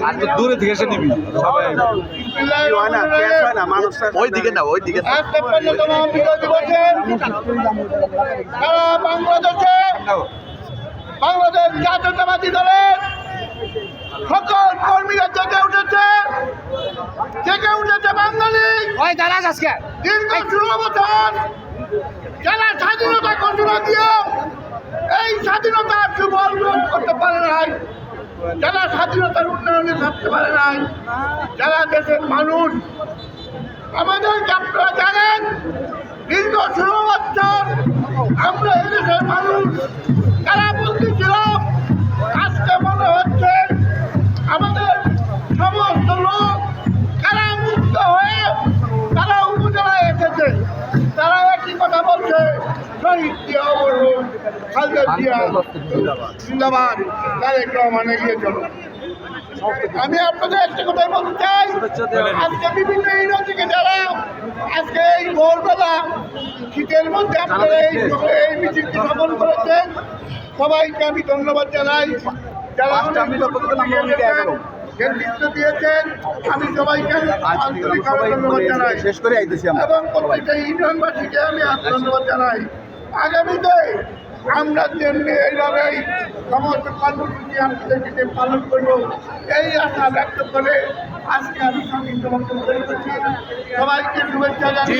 আর তো দূরে থেকে এসে নিবি সবাই ওই দিকে না ওই দিকে বাংলাদেশ জাতীয়তাবাদী দলের সকল কর্মীরা জেগে উঠেছে বাঙালি দীর্ঘ 16 বছর যারা স্বাধীনতা ঘোষণা দিয়ে এই স্বাধীনতার সুফল ভোগ করতে পারে নাই, যারা স্বাধীনতার উন্নয়নে থাকতে পারে নাই, যারা দেশের মানুষ আমাদেরকে আপনারা জানেন দীর্ঘ 16 বছর আমরা এদেশের মানুষ যারা বলতেছিলাম, আজকে মনে হচ্ছে আমাদের সমস্ত লোক যারা মুক্ত হয়ে তারা উপজেলায় এসেছে, তারা একই কথা বলছে শহীদ জিয়া অমর, খালেদা জিয়া জিন্দাবাদ, তারেক রহমান এগিয়ে চলো। আমি আপনাদের একটা কথাই বলতে চাই, আজকে বিভিন্ন ইউনিয়ন থেকে যারা আজকে এই ভোরবেলা শীতের মধ্যে আপনারা এই মিছিলটি সফল করেছেন, সবাইকে আমি ধন্যবাদ জানাই। যারা নেতৃত্ব দিয়েছেন আমি সবাইকে আন্তরিক ধন্যবাদ জানাই এবং প্রত্যেকটা ইউনিয়নবাসীকে আমি ধন্যবাদ জানাই। আগামীতে আমরা যেমনি এইভাবেই সমস্ত কর্মসূচি আমাদেরকে পালন করব এই আশা ব্যক্ত করে আজকে আমি সংক্ষিপ্ত বক্তব্য করছি। সবাইকে শুভেচ্ছা জানাই।